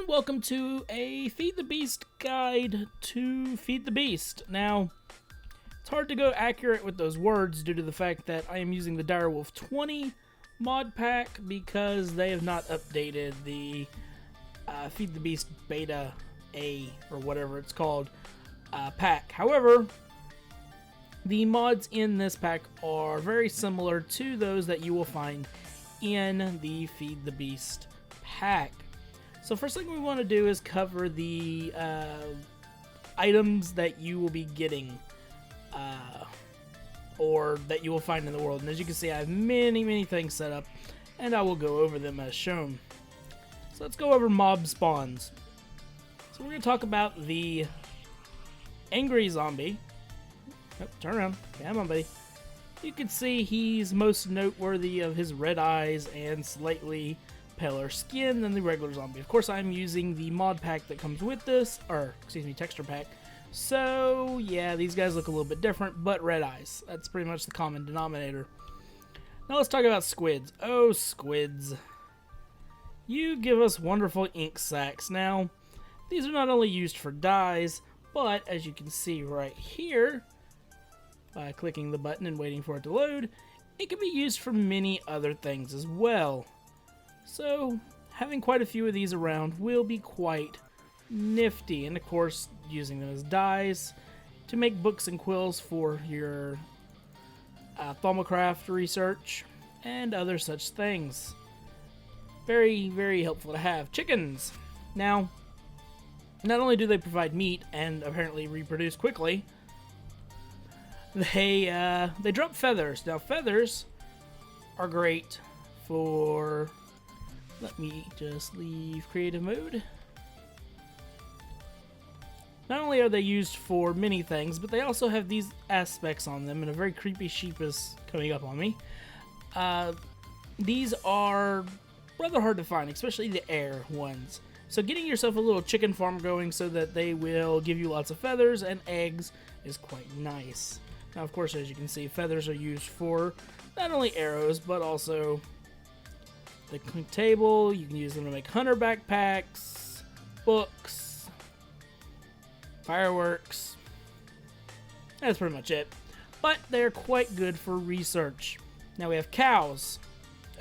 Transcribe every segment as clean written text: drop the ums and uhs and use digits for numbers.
and welcome to a Feed the Beast guide to Feed the Beast. Now, it's hard to go accurate with those words due to the fact that I am using the Direwolf 20 mod pack because they have not updated the Feed the Beast Beta A, or whatever it's called, pack. However, the mods in this pack are very similar to those that you will find in the Feed the Beast pack. So first thing we want to do is cover the items that you will be getting, or that you will find in the world. And as you can see, I have many things set up, and I will go over them as shown. So let's go over mob spawns. So we're going to talk about the angry zombie. Oh, turn around. Come on, buddy. You can see he's most noteworthy of his red eyes and slightly paler skin than the regular zombie. Of course, I'm using the mod pack that comes with this, or excuse me, texture pack. So yeah, these guys look a little bit different, but red eyes. That's pretty much the common denominator. Now let's talk about squids. Oh, squids. You give us wonderful ink sacs. Now, these are not only used for dyes, but as you can see right here, by clicking the button and waiting for it to load, it can be used for many other things as well. So, having quite a few of these around will be quite nifty. And of course, using them as dyes to make books and quills for your Thaumaturgy research and other such things. Very helpful to have. Chickens! Now, not only do they provide meat and apparently reproduce quickly, they drop feathers. Now, feathers are great for... Let me just leave creative mode. Not only are they used for many things, but they also have these aspects on them, and a very creepy sheep is coming up on me. These are rather hard to find, especially the air ones. So getting yourself a little chicken farm going so that they will give you lots of feathers and eggs is quite nice. Now, of course, as you can see, feathers are used for not only arrows, but also the table. You can use them to make hunter backpacks, books, fireworks. That's pretty much it. But they're quite good for research. Now we have cows.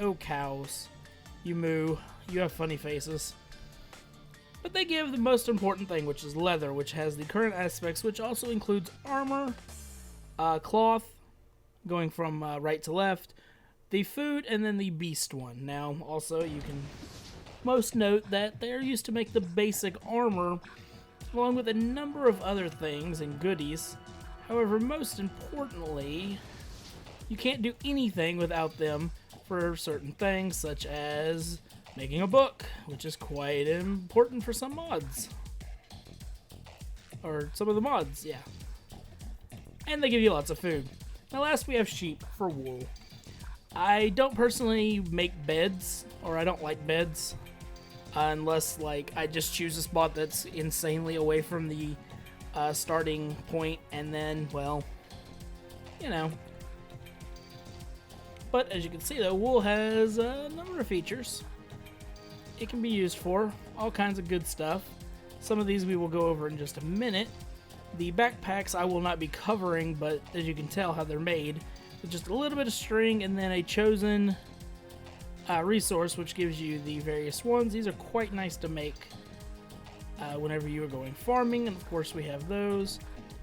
Oh, cows. You moo. You have funny faces. But they give the most important thing, which is leather, which has the current aspects, which also includes armor, cloth, going from right to left, the food, and then the beast one. Now, also, you can most note that they're used to make the basic armor, along with a number of other things and goodies. However, most importantly, you can't do anything without them for certain things, such as making a book, which is quite important for some mods. Or some of the mods, yeah. And they give you lots of food. Now last we have sheep for wool. I don't personally make beds, or I don't like beds, unless like I just choose a spot that's insanely away from the starting point, and then, well, you know. But as you can see though, wool has a number of features it can be used for, all kinds of good stuff. Some of these we will go over in just a minute. The backpacks I will not be covering, but as you can tell how they're made, with just a little bit of string and then a chosen resource which gives you the various ones. These are quite nice to make whenever you are going farming, and of course we have those,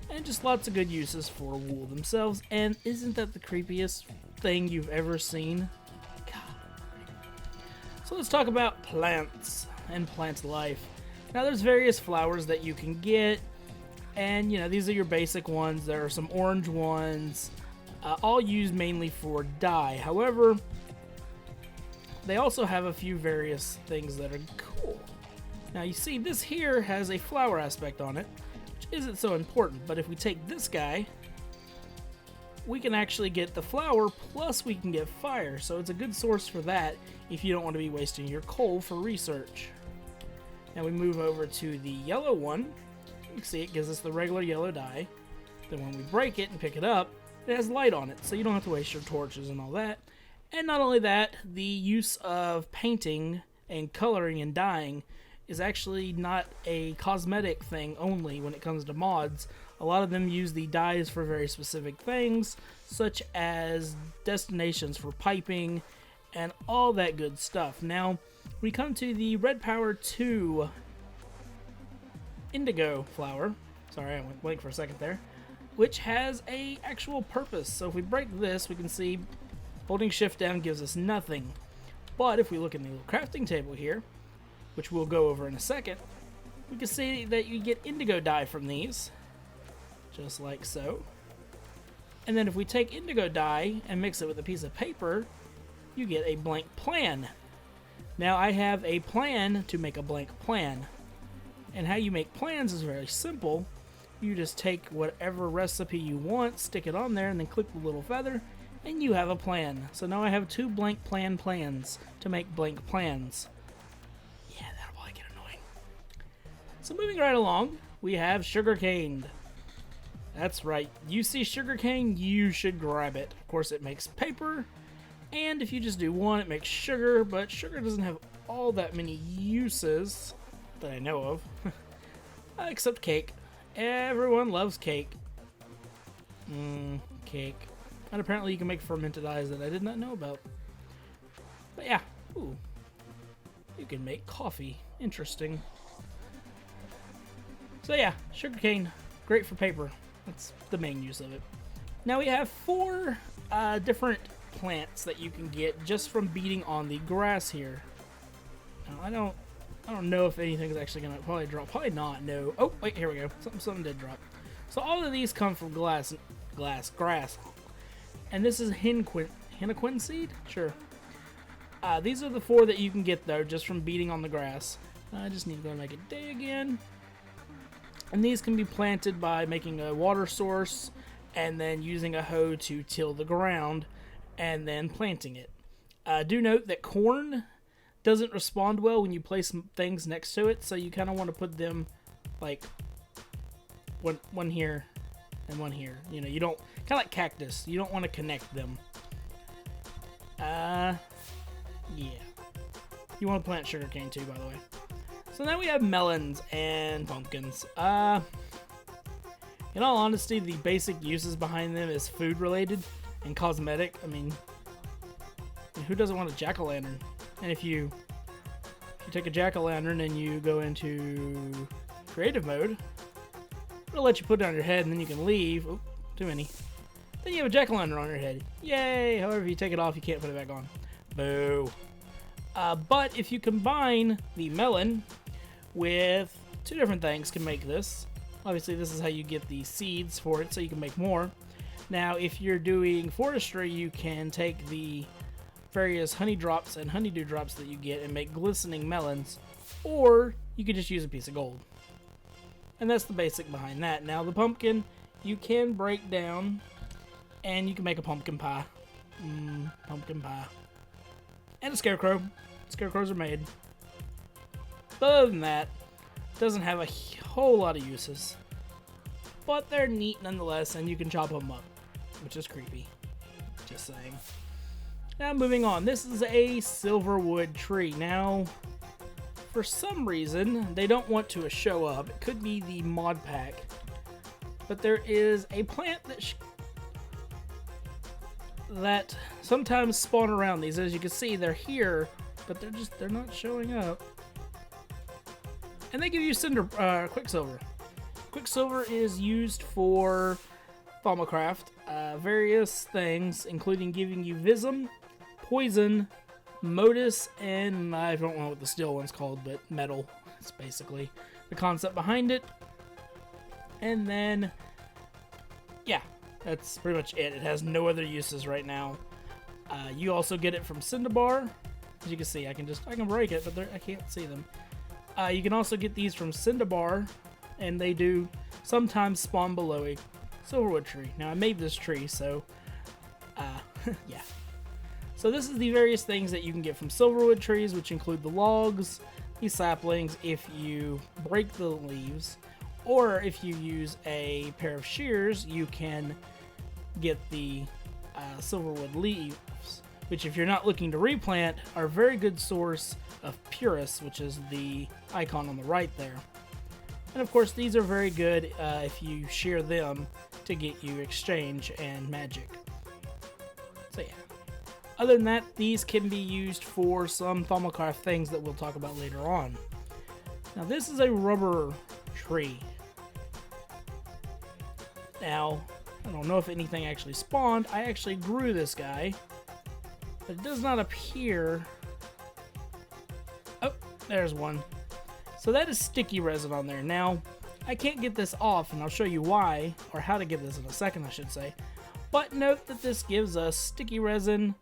and just lots of good uses for wool themselves. And isn't that the creepiest thing you've ever seen? God. So let's talk about plants and plant life. Now there's various flowers that you can get, and you know, these are your basic ones. There are some orange ones, all used mainly for dye. However, they also have a few various things that are cool. Now you see this here has a flower aspect on it, which isn't so important, but if we take this guy, we can actually get the flower, plus we can get fire, so it's a good source for that if you don't want to be wasting your coal for research. Now we move over to the yellow one. You can see it gives us the regular yellow dye. Then when we break it and pick it up, it has light on it, so you don't have to waste your torches and all that. And not only that, the use of painting and coloring and dyeing is actually not a cosmetic thing only when it comes to mods. A lot of them use the dyes for very specific things, such as destinations for piping and all that good stuff. Now, we come to the Red Power 2 Indigo flower. Sorry, I went blank for a second there. Which has a actual purpose. So if we break this, we can see holding shift down gives us nothing. But if we look in the little crafting table here, which we'll go over in a second, we can see that you get indigo dye from these, just like so. And then if we take indigo dye and mix it with a piece of paper, you get a blank plan. Now I have a plan to make a blank plan. And how you make plans is very simple. You just take whatever recipe you want, stick it on there, and then click the little feather, and you have a plan. So now I have 2 blank plans to make blank plans. Yeah, that'll probably get annoying. So moving right along, we have sugarcane. That's right, you see sugarcane, you should grab it. Of course, it makes paper, and if you just do one, it makes sugar, but sugar doesn't have all that many uses that I know of, except cake. Everyone loves cake. Cake. And apparently you can make fermented eyes that I did not know about. But yeah, ooh. You can make coffee. Interesting. So yeah, sugarcane, great for paper. That's the main use of it. Now we have 4 different plants that you can get just from beating on the grass here. Now I don't know if anything's actually gonna probably drop. Probably not. No. Oh wait, here we go. Something did drop. So all of these come from grass, and this is henequen seed. Sure. These are the 4 that you can get though, just from beating on the grass. I just need to go and make a day again. And these can be planted by making a water source, and then using a hoe to till the ground, and then planting it. Do note that corn doesn't respond well when you place things next to it, so you kind of want to put them like one here and one here. You know, you don't, kind of like cactus, you don't want to connect them. Yeah. You want to plant sugarcane too, by the way. So now we have melons and pumpkins. In all honesty, the basic uses behind them is food related and cosmetic. I mean, who doesn't want a jack-o'-lantern? And if you take a jack-o'-lantern and you go into creative mode, it'll let you put it on your head and then you can leave. Oop, too many. Then you have a jack-o'-lantern on your head. Yay! However, if you take it off, you can't put it back on. Boo. But if you combine the melon with 2 different things, can make this. Obviously, this is how you get the seeds for it, so you can make more. Now, if you're doing forestry, you can take the various honey drops and honeydew drops that you get and make glistening melons, or you could just use a piece of gold. And that's the basic behind that. Now the pumpkin, you can break down and you can make a pumpkin pie. Pumpkin pie. And a scarecrow. Scarecrows are made. But other than that, it doesn't have a whole lot of uses. But they're neat nonetheless, and you can chop them up, which is creepy. Just saying. Now moving on, this is a silverwood tree. Now, for some reason, they don't want to show up. It could be the mod pack. But there is a plant that sometimes spawn around these. As you can see, they're here, but they're not showing up. And they give you Quicksilver. Quicksilver is used for Thermocraft, various things, including giving you Vism, Poison, Modus, and I don't know what the steel one's called, but metal. It's basically the concept behind it. And then, yeah, that's pretty much it. It has no other uses right now. You also get it from Cinnabar. As you can see, I can break it, but I can't see them. You can also get these from Cinnabar, and they do sometimes spawn below a silverwood tree. Now I made this tree, so yeah. So this is the various things that you can get from silverwood trees, which include the logs, the saplings if you break the leaves, or if you use a pair of shears, you can get the silverwood leaves. which if you're not looking to replant, are a very good source of purus, which is the icon on the right there. And of course, these are very good if you share them to get you exchange and magic. So yeah. Other than that, these can be used for some Thermalcraft things that we'll talk about later on. Now this is a rubber tree. Now, I don't know if anything actually spawned. I actually grew this guy, but it does not appear. Oh, there's one. So that is sticky resin on there. Now, I can't get this off, and I'll show you why, or how to get this in a second, I should say. But note that this gives us sticky resin,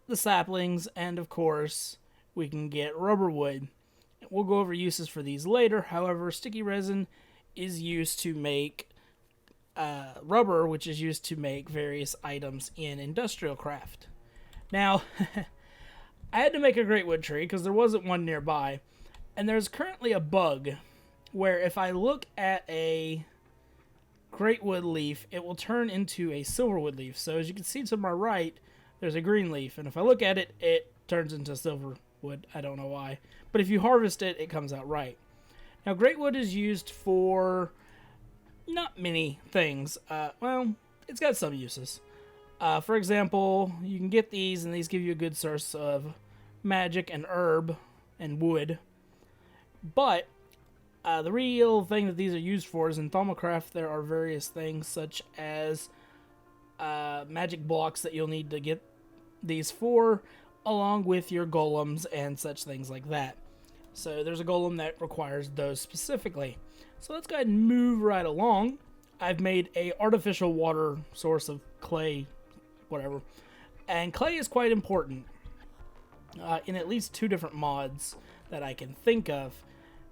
the saplings, and of course, we can get rubber wood. We'll go over uses for these later. However, sticky resin is used to make rubber, which is used to make various items in industrial craft. Now, I had to make a great wood tree because there wasn't one nearby, and there's currently a bug where if I look at a great wood leaf, it will turn into a silverwood leaf. So as you can see to my right, there's a green leaf, and if I look at it, it turns into silverwood. I don't know why, but if you harvest it, it comes out right. Now, great wood is used for not many things. Well, it's got some uses. For example, you can get these, and these give you a good source of magic and herb and wood. But the real thing that these are used for is in Thermalcraft, there are various things such as magic blocks that you'll need to get these for, along with your golems and such things like that. So there's a golem that requires those specifically. So let's go ahead and move right along. I've made a artificial water source of clay, whatever. And clay is quite important in at least 2 different mods that I can think of.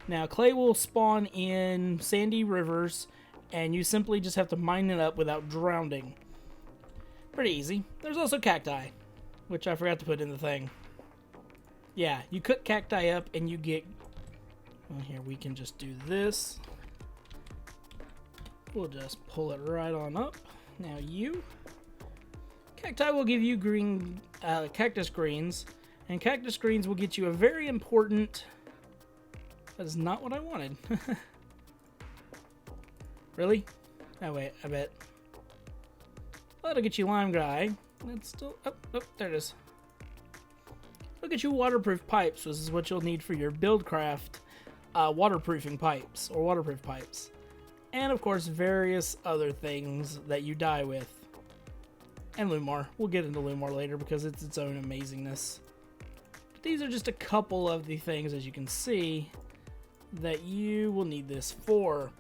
Now, clay will spawn in sandy rivers, and you simply just have to mine it up without drowning. Pretty easy. There's also cacti, which I forgot to put in the thing. Yeah, you cook cacti up and you get... Well, here, we can just do this. We'll just pull it right on up. Now you. Cacti will give you green, cactus greens, and cactus greens will get you a very important... That is not what I wanted. Really? Oh wait, I bet. Well, that'll get you lime guy. That's still... Oh, there it is. Look at you waterproof pipes. This is what you'll need for your buildcraft waterproofing pipes, or waterproof pipes. And of course, various other things that you dye with. And Lumar. We'll get into Lumar later because it's its own amazingness. But these are just a couple of the things, as you can see, that you will need this for.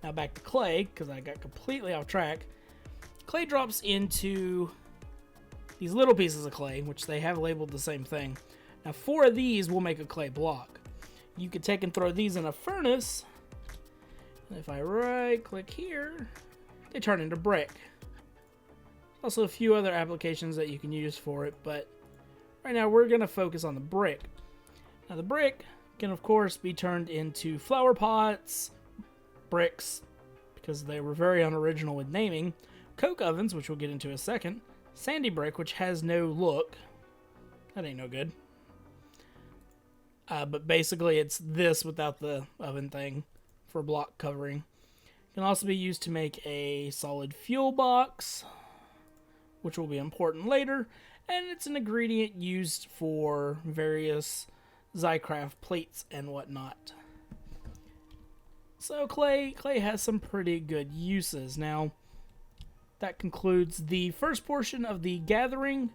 Now back to clay, because I got completely off track. Clay drops into these little pieces of clay, which they have labeled the same thing. Now 4 of these will make a clay block. You could take and throw these in a furnace. And if I right click here, they turn into brick. Also a few other applications that you can use for it, but right now we're going to focus on the brick. Now the brick can of course be turned into flower pots, bricks, because they were very unoriginal with naming, coke ovens, which we'll get into in a second, sandy brick, which has no look. That ain't no good. But basically it's this without the oven thing for block covering. It can also be used to make a solid fuel box, which will be important later, and it's an ingredient used for various Zycraft plates and whatnot. So clay has some pretty good uses. Now, that concludes the first portion of the gathering